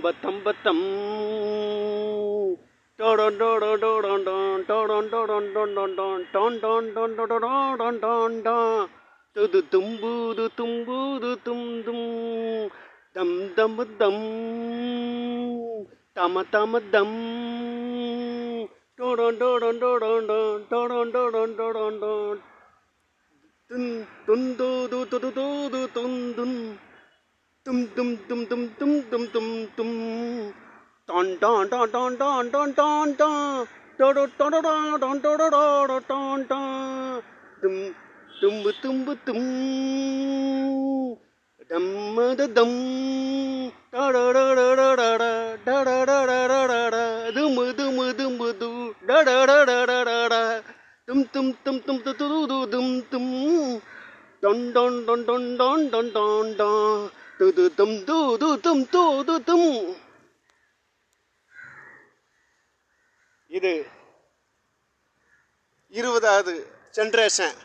தம்பத்தம்பத்தம் டோடன் டோடன் டோடன் டோடன் டோடன் டோடன் டோன் டோன் டோன் டோடன் டோன் டோன் துது தும்பூது தும்பூது தும் தும் தம் தம் தம் தம தம தம் டோடன் டோடன் டோடன் டோடன் டோடன் டோடன் டோன் துன் துந்தூது துது தூது துந்துன் tum tum tum tum tum tum tum tum ton ton ton ton ton ton ton ton todo todo don todo do ton ton tum tum tum tum dum da dum da da da da da da da da da da da dum dum dum du da da da da da da tum tum tum tum tu dum tum don don don don don don don don து தும் து து தும் து து தும். இது 20வது generation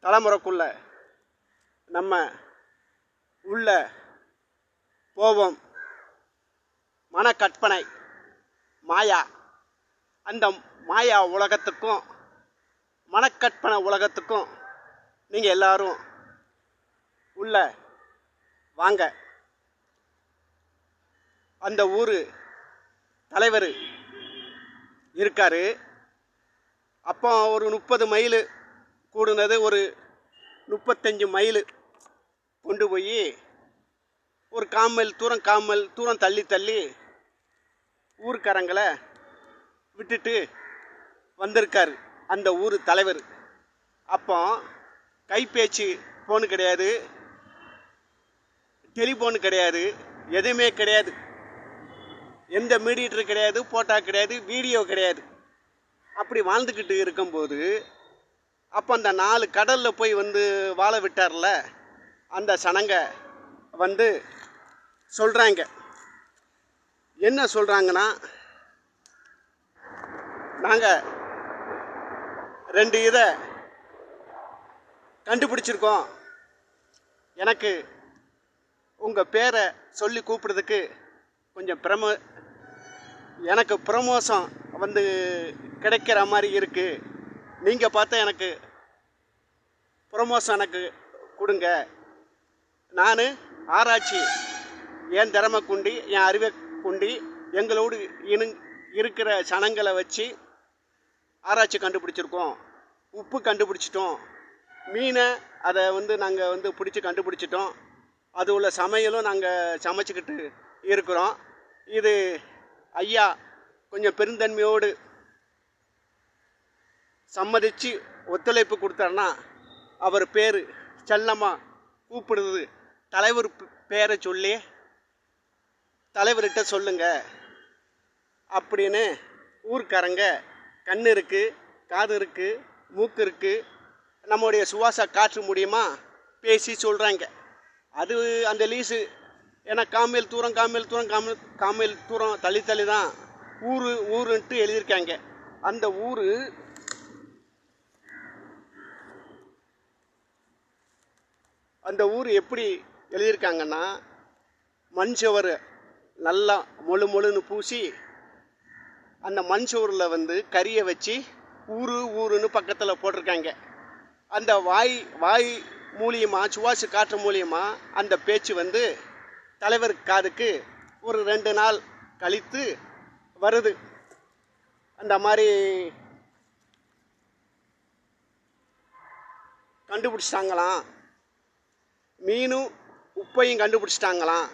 தலைமுறைக்குள்ள நம்ம உள்ள போவோம். மனக்கற்பனை மாயா, அந்த மாயா உலகத்துக்கும் மனக்கற்பனை உலகத்துக்கும் நீங்கள் எல்லாரும் உள்ள வாங்க. அந்த ஊர் தலைவர் இருக்காரு. அப்போ ஒரு 30 மைல் கூடுனது ஒரு 35 மைல் கொண்டு போய் ஒரு காமல் தூரம் தள்ளி தள்ளி ஊர்க்காரங்களை விட்டுட்டு வந்திருக்காரு அந்த ஊர் தலைவர். அப்போ கைபேச்சு ஃபோனு கிடையாது, டெலிஃபோனு கிடையாது, எதுவுமே கிடையாது. எந்த மீடியேட்டர் கிடையாது, போட்டா கிடையாது, வீடியோ கிடையாது. அப்படி வாழ்ந்துக்கிட்டு இருக்கும்போது அப்போ அந்த 4 கடலில் போய் வாழ விட்டார்ல, அந்த சனங்க சொல்கிறாங்க. என்ன சொல்கிறாங்கன்னா, நாங்கள் 2 இதை கண்டுபிடிச்சிருக்கோம். எனக்கு உங்கள் பேரை சொல்லி கூப்பிடுறதுக்கு கொஞ்சம் எனக்கு ப்ரமோஷன் கிடைக்கிற மாதிரி இருக்குது. நீங்கள் பார்த்தா எனக்கு ப்ரமோஷன் எனக்கு கொடுங்க. நான் ஆராய்ச்சி என் திறமை கொண்டு என் அறிவை கொண்டு எங்களோடு இருக்கிற சனங்களை வச்சு ஆராய்ச்சி கண்டுபிடிச்சிருக்கோம். உப்பு கண்டுபிடிச்சிட்டோம், மீனை அதை நாங்கள் பிடிச்சி கண்டுபிடிச்சிட்டோம். அது உள்ள சமையலும் நாங்கள் சமைச்சிக்கிட்டு இருக்கிறோம். இது ஐயா கொஞ்சம் பெருந்தன்மையோடு சம்மதித்து ஒத்துழைப்பு கொடுத்தாருன்னா அவர் பேர் செல்லமாக கூப்பிடுறது தலைவர் பேரை சொல்லி தலைவர்கிட்ட சொல்லுங்க அப்படின்னு ஊர்க்காரங்க கண் இருக்குது, காது இருக்குது, மூக்கு இருக்குது, நம்முடைய சுவாச காற்று மூலியமா பேசி சொல்கிறாங்க. அது அந்த லீஸு ஏன்னா காமையில் தூரம் தள்ளி தான் ஊருன்ட்டு எழுதியிருக்காங்க. அந்த ஊர் எப்படி எழுதியிருக்காங்கன்னா, மண் சுவர் நல்லா மொழுன்னு பூசி அந்த மண் சுவரில் கறியை வச்சு ஊருன்னு பக்கத்தில் போட்டிருக்காங்க. அந்த வாய் மூலியமாக சுவாச காற்று மூலியமாக அந்த பேச்சு தலைவர் காதுக்கு ஒரு 2 நாள் கழித்து வருது. அந்த மாதிரி கண்டுபிடிச்சிட்டாங்களாம். மீனும் உப்பையும் கண்டுபிடிச்சிட்டாங்களாம்.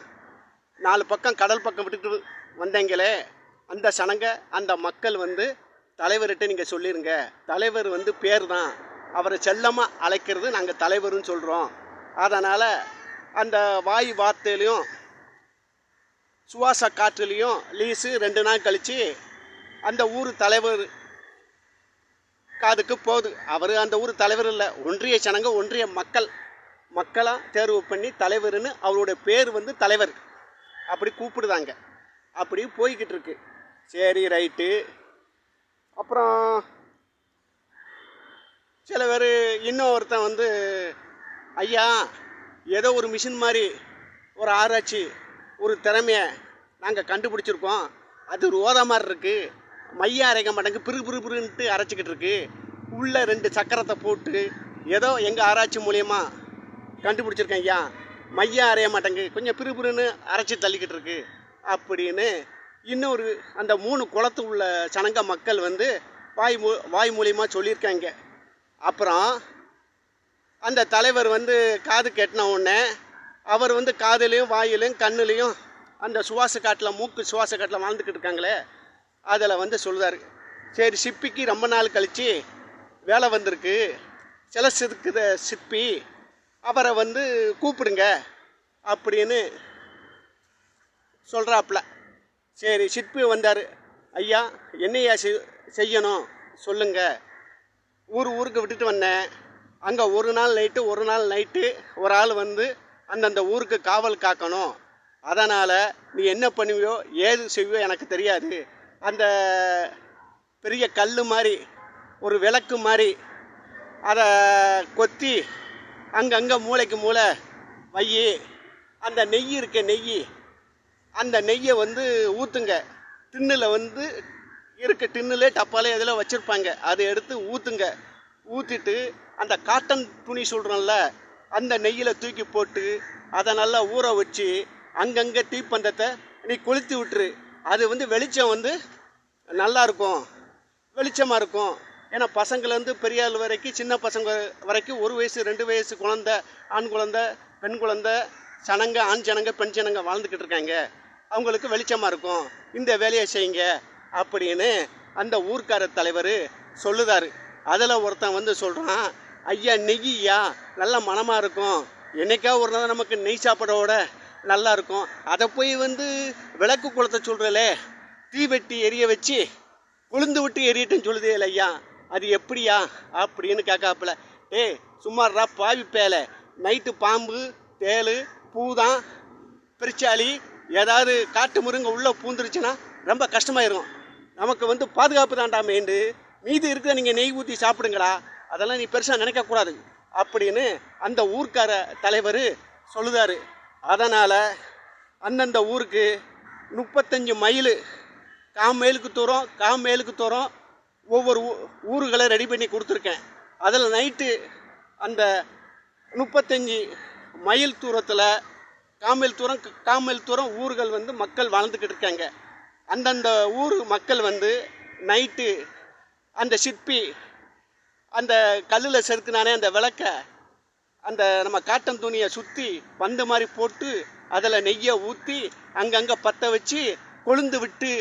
4 பக்கம் கடல் பக்கம் விட்டுட்டு வந்தீங்களே அந்த சனங்க, அந்த மக்கள் தலைவர்கிட்ட நீங்கள் சொல்லிடுங்க. தலைவர் பேர் தான், அவரை செல்லமாக அழைக்கிறது நாங்கள் தலைவர்னு சொல்கிறோம். அதனால் அந்த வாய் வார்த்தையிலையும் சுவாச காற்றுலையும் லீஸு 2 நாள் கழித்து அந்த ஊர் தலைவர் காதுக்கு போகுது. அவர் அந்த ஊர் தலைவர் இல்லை, ஒன்றிய சனங்க, ஒன்றிய மக்களாக தேர்வு பண்ணி தலைவர்னு அவருடைய பேர் தலைவர் அப்படி கூப்பிடுதாங்க. அப்படி போய்கிட்டு இருக்கு. சரி, ரைட்டு. அப்புறம் சில பேர் இன்னொருத்தன் ஐயா ஏதோ ஒரு மிஷின் மாதிரி ஒரு ஆராய்ச்சி ஒரு திறமையை நாங்கள் கண்டுபிடிச்சிருக்கோம். அது ரோத மாதிரி இருக்குது, மைய அரைக்க மாட்டேங்க, பிறுன்ட்டு அரைச்சிக்கிட்டு இருக்கு. உள்ளே 2 சக்கரத்தை போட்டு ஏதோ எங்கள் ஆராய்ச்சி மூலியமா கண்டுபிடிச்சிருக்கேன் ஐயா. மைய அரைய மாட்டேங்க, கொஞ்சம் பிறுன்னு அரைச்சி தள்ளிக்கிட்டு இருக்கு அப்படின்னு இன்னொரு அந்த 3 குளத்து உள்ள சனங்க மக்கள் வந்து வாய் மூலியமாக சொல்லியிருக்காங்க. அப்புறம் அந்த தலைவர் வந்து காது கெட்டின உடனே அவர் வந்து காதுலேயும் வாயிலையும் கண்ணுலேயும் அந்த சுவாச காட்டில் மூக்கு சுவாச காட்டில் வாழ்ந்துக்கிட்டு இருக்காங்களே அதில் வந்து சொல்லுதார், சரி சிப்பிக்கு ரொம்ப நாள் கழித்து வேலை வந்திருக்கு, சிலை செதுக்குத சிற்பி, அவரை வந்து கூப்பிடுங்க அப்படின்னு சொல்கிறாப்புல. சரி சிற்பி வந்தார். ஐயா என்னையா செய்யணும் சொல்லுங்க. ஊருக்கு விட்டுட்டு வந்தேன், அங்கே ஒரு நாள் நைட்டு ஒரு ஆள் வந்து அந்தந்த ஊருக்கு காவல் காக்கணும், அதனால் நீ என்ன பண்ணுவியோ ஏது செய்வியோ எனக்கு தெரியாது. அந்த பெரிய கல் மாதிரி ஒரு விளக்கு மாதிரி அதை கொத்தி அங்கங்கே மூளைக்கு மூளை வையி, அந்த நெய் இருக்க நெய், அந்த நெய்யை வந்து ஊற்றுங்க. டின்னில் வந்து இருக்க டின்னுலே டப்பாலே எதில் வச்சுருப்பாங்க, அதை எடுத்து ஊற்றுங்க. ஊற்றிட்டு அந்த காட்டன் துணி சொல்கிறோம்ல அந்த நெய்யில் தூக்கி போட்டு அதை நல்லா ஊற வச்சு அங்கங்கே தீப்பந்தத்தை நீ கொளுத்தி விட்டுரு. அது வந்து வெளிச்சம் வந்து நல்லாயிருக்கும், வெளிச்சமாக இருக்கும். ஏன்னா பசங்கள்லேருந்து பெரிய ஆள் வரைக்கும், சின்ன பசங்க வரைக்கும் 1 வயசு 2 வயசு குழந்த, ஆண் குழந்தை பெண் குழந்தை சனங்க, ஆண் ஜனங்க பெண் ஜனங்க வாழ்ந்துக்கிட்டு இருக்காங்க, அவங்களுக்கு வெளிச்சமாக இருக்கும், இந்த வேலையை செய்யுங்க அப்படின்னு அந்த ஊர்க்கார தலைவர் சொல்லுதார். அதில் ஒருத்தன் வந்து சொல்கிறான், ஐயா நெய்யா நல்ல மனமாக இருக்கும், என்னைக்கா ஒரு நாள் நமக்கு நெய் சாப்பிடோட நல்லா இருக்கும், அதை போய் வந்து விளக்கு குளத்தை சொல்கிறலே, தீ வெட்டி எரிய வச்சு கொழுந்து விட்டு எரியட்டுன்னு சொல்லுதே இல்லை ஐயா, அது எப்படியா அப்படின்னு கேட்காப்புல. சும்மாறா பாவி பேலை, நைட்டு பாம்பு தேள் பூதான் பெருச்சாளி ஏதாவது காட்டு முருங்கை உள்ளே பூந்துருச்சுன்னா ரொம்ப கஷ்டமாயிரும், நமக்கு வந்து பாதுகாப்பு தாண்டா மெயின்டு, மீதி இருக்கிற நீங்கள் நெய் ஊற்றி சாப்பிடுங்களா, அதெல்லாம் நீ பெருசாக நினைக்கக்கூடாது அப்படின்னு அந்த ஊர்க்கார தலைவர் சொல்லுதார். அதனால் அந்தந்த ஊருக்கு 35 மைல் காமேலுக்கு தூரம் ஒவ்வொரு ஊர்களை ரெடி பண்ணி கொடுத்துருக்கேன். அதில் நைட்டு அந்த 35 மைல் தூரத்தில் காமேல் தூரம் ஊர்கள் வந்து மக்கள் வாழ்ந்துக்கிட்டு இருக்காங்க. அந்தந்த ஊர் மக்கள் வந்து நைட்டு அந்த சிற்பி அந்த கல்லில் செதுக்குனானே அந்த விளக்கை அந்த நம்ம காட்டன் துணியை சுற்றி பந்து மாதிரி போட்டு அதில் நெய்யை ஊற்றி அங்கங்கே பற்ற வச்சு கொழுந்து விட்டு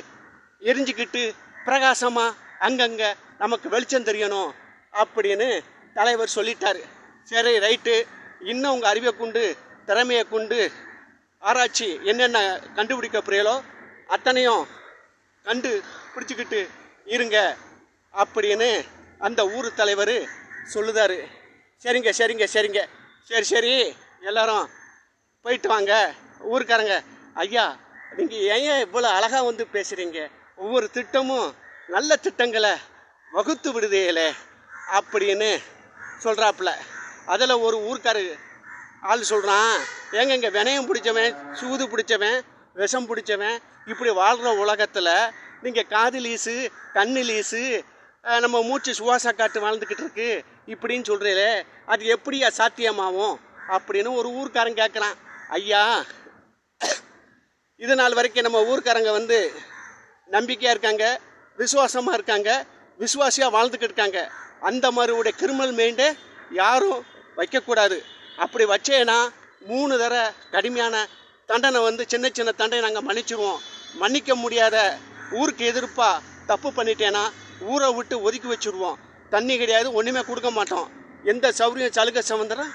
எரிஞ்சிக்கிட்டு பிரகாசமாக அங்கங்கே நமக்கு வெளிச்சம் தெரியணும் அப்படின்னு தலைவர் சொல்லிட்டார். சரி ரைட்டு, இன்னும் உங்கள் அறிவை கொண்டு திறமையை கொண்டு ஆராய்ச்சி என்னென்ன கண்டுபிடிக்க புரியலோ அத்தனையும் பிடிச்சிக்கிட்டு இருங்க அப்படின்னு அந்த ஊர் தலைவர் சொல்லுதார். சரிங்க சரி எல்லாரும் போயிட்டு வாங்க. ஊருக்காரங்க, ஐயா நீங்கள் ஏன் இவ்வளோ அழகாக வந்து பேசுகிறீங்க, ஒவ்வொரு திட்டமும் நல்ல திட்டங்களை வகுத்து விடுதேலே அப்படின்னு சொல்கிறாப்புல. அதில் ஒரு ஊர்க்காரு ஆள் சொல்கிறான், ஏங்க இங்கே வினயம் பிடிச்சவன், சூது பிடிச்சவன், விஷம் பிடிச்சவன் இப்படி வாழ்கிற உலகத்தில் நீங்கள் காது லீஸு கண்ணு லீஸு நம்ம மூச்சு சுவாச காட்டு வாழ்ந்துக்கிட்டு இருக்கு இப்படின்னு சொல்கிறீங்களே, அது எப்படியா சாத்தியமாகும் அப்படின்னு ஒரு ஊர்க்காரன் கேட்குறான். ஐயா இது நாள் வரைக்கும் நம்ம ஊர்க்காரங்க வந்து நம்பிக்கையாக இருக்காங்க, விசுவாசமாக இருக்காங்க, விசுவாசியாக வாழ்ந்துக்கிட்டு இருக்காங்க. அந்த மாதிரியுடைய கிரிமினல் மைண்டை யாரும் வைக்கக்கூடாது. அப்படி வச்சேன்னா 3 தடவை கடுமையான தண்டனை வந்து சின்ன தண்டனை நாங்கள் மன்னிச்சிடுவோம். மன்னிக்க முடியாத ஊருக்கு எதிர்ப்பாக தப்பு பண்ணிட்டேன்னா ஊரை விட்டு ஒதுக்கி வச்சுடுவோம். தண்ணி கிடையாது, ஒன்றுமே கொடுக்க மாட்டோம். எந்த சௌரியம் சலுகை சமந்தரம்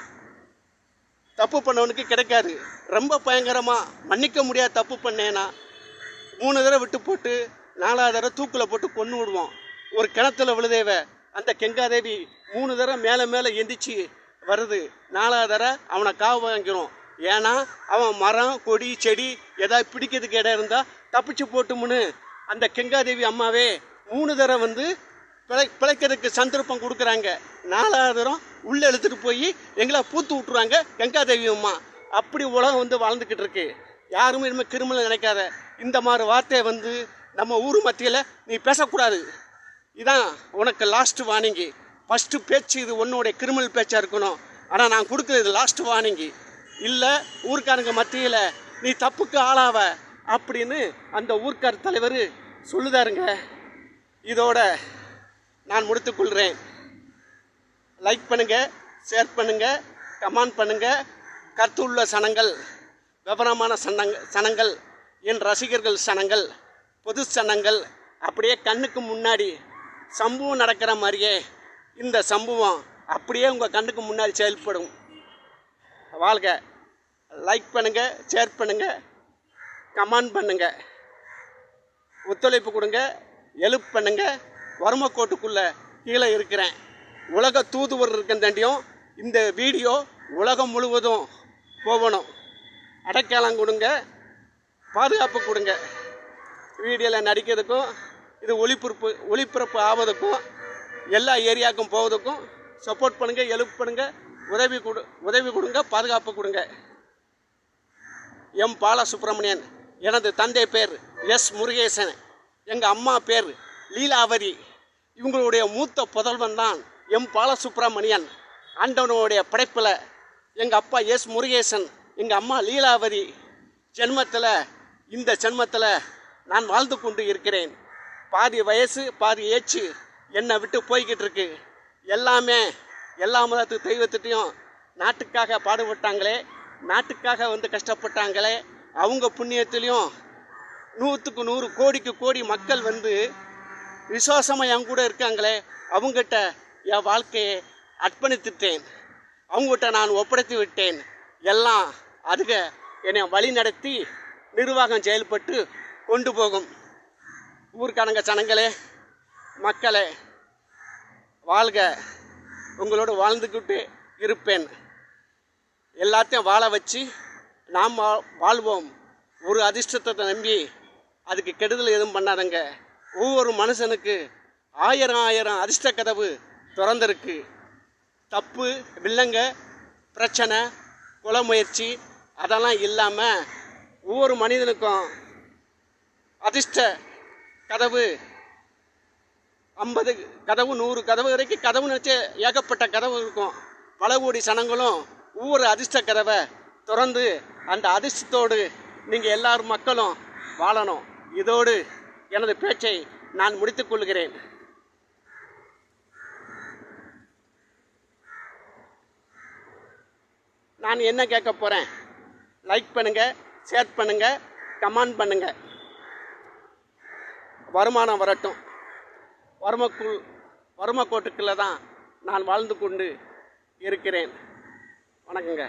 தப்பு பண்ணவனுக்கு கிடைக்காது. ரொம்ப பயங்கரமாக மன்னிக்க முடியாத தப்பு பண்ணேன்னா 3 தடவை விட்டு போட்டு 4ஆவது தடவை தூக்கில் போட்டு கொன்று விடுவோம். ஒரு கிணத்துல விழுதேவ அந்த கெங்காதேவி 3 தடவை மேலே எந்திரிச்சு வருது, 4ஆவது தடவை அவனை காவு வாங்கிடும். ஏன்னா அவன் மரம் கொடி செடி ஏதாவது பிடிக்கிறதுக்கு இடம் இருந்தால் தப்பிச்சு போட்டுமுன்னு அந்த கெங்காதேவி அம்மாவே 3 தடவை வந்து பிழைக்கிறதுக்கு சந்தர்ப்பம் கொடுக்குறாங்க. 4ஆவது தடவை உள்ளே இழுத்துட்டு போய் எங்களை பூத்து விட்டுருவாங்க கெங்காதேவி அம்மா. அப்படி உலகம் வந்து வாழ்ந்துக்கிட்டு இருக்கு. யாருமே இனிமேல் கிரிமினல் நினைக்காத. இந்த மாதிரி வார்த்தையை வந்து நம்ம ஊர் மத்தியில் நீ பேசக்கூடாது. இதான் உனக்கு லாஸ்ட்டு வார்னிங்கு. ஃபஸ்ட்டு பேச்சு இது உன்னுடைய கிரிமினல் பேச்சாக இருக்கணும். ஆனால் நான் கொடுக்குறது லாஸ்ட்டு வார்னிங்கு. இல்லை ஊர்க்காரங்க மத்தியில் நீ தப்புக்கு ஆளாவ அப்படின்னு அந்த ஊர்க்கார தலைவர் சொல்லுதாருங்க. இதோட நான் முடித்துக்கொள்கிறேன். லைக் பண்ணுங்கள், ஷேர் பண்ணுங்கள், கமெண்ட் பண்ணுங்கள். கருத்துள்ள சனங்கள், விவரமான சனங்கள், என் ரசிகர்கள் சனங்கள், பொது சனங்கள், அப்படியே கண்ணுக்கு முன்னாடி சம்பவம் நடக்கிற மாதிரியே இந்த சம்பவம் அப்படியே உங்கள் கண்ணுக்கு முன்னாடி செயல்படும். வாழ்க. லைக் பண்ணுங்கள், ஷேர் பண்ணுங்கள், கமெண்ட் பண்ணுங்கள், ஒத்துழைப்பு கொடுங்க, ஹெல்ப் பண்ணுங்கள். வறுமைக்கோட்டுக்குள்ளே கீழே இருக்கிறேன். உலக தூதுவர் இருக்கந்தாண்டியும் இந்த வீடியோ உலகம் முழுவதும் போகணும். அடைக்காலம் கொடுங்க, பாதுகாப்பு கொடுங்க. வீடியோவில் நடிக்கிறதுக்கும் இது ஒளிபரப்பு ஆவதுக்கும் எல்லா ஏரியாவுக்கும் போவதுக்கும் சப்போர்ட் பண்ணுங்கள், ஹெல்ப் பண்ணுங்கள், உதவி கொடுங்க, பாதுகாப்பு கொடுங்க. எம் பாலசுப்ரமணியன். எனது தந்தை பேர் எஸ் முருகேசன். எங்கள் அம்மா பேர் லீலாவதி. இவங்களுடைய மூத்த புதல்வன் தான் எம் பாலசுப்ரமணியன். ஆண்டவனுடைய படைப்பில் எங்கள் அப்பா எஸ் முருகேசன், எங்கள் அம்மா லீலாவதி. இந்த ஜென்மத்தில் நான் வாழ்ந்து கொண்டு இருக்கிறேன். பாதி வயசு பாதி ஏச்சு என்னை விட்டு போய்கிட்டு இருக்கு. எல்லா மதத்து தெய்வத்திட்டையும் நாட்டுக்காக பாடுபட்டாங்களே, நாட்டுக்காக வந்து கஷ்டப்பட்டாங்களே, அவங்க புண்ணியத்திலையும் 100க்கு 100 கோடிக்கு கோடி மக்கள் வந்து விசுவாசமாக என் கூட இருக்காங்களே, அவங்ககிட்ட என் வாழ்க்கையை அர்ப்பணித்துட்டேன். அவங்ககிட்ட நான் ஒப்படைத்து விட்டேன். எல்லாம் அதுக என்னை வழி நடத்தி நிர்வாகம் செயல்பட்டு கொண்டு போகும். ஊர்க்காரங்க சனங்களே, மக்களே, வாழ்க. உங்களோடு வாழ்ந்துக்கிட்டு இருப்பேன். எல்லாத்தையும் வாழ வச்சு நாம் வாழ்வோம். ஒரு அதிர்ஷ்டத்தை நம்பி அதுக்கு கெடுதல் எதுவும் பண்ணாதங்க. ஒவ்வொரு மனுஷனுக்கு 1000 அதிர்ஷ்ட கதவு திறந்திருக்கு. தப்பு, வில்லங்க, பிரச்சனை, கொலை முயற்சி அதெல்லாம் இல்லாமல் ஒவ்வொரு மனிதனுக்கும் அதிர்ஷ்ட கதவு 50 கதவு 100 கதவு வரைக்கும் கதவு நினச்சி ஏகப்பட்ட கதவு இருக்கும். பல கோடி சனங்களும் ஒவ்வொரு அதிர்ஷ்ட கதவை திறந்து அந்த அதிர்ஷ்டத்தோடு நீங்கள் எல்லாரும் மக்களும் வாழணும். இதோடு எனது பேச்சை நான் முடித்துக் கொள்கிறேன். நான் என்ன கேட்க போகிறேன்? லைக் பண்ணுங்கள், ஷேர் பண்ணுங்கள், கமெண்ட் பண்ணுங்கள். வருமானம் வரட்டும். வறுமைக்கோட்டுக்குள்ளே தான் நான் வாழ்ந்து கொண்டு இருக்கிறேன். வணக்கங்க.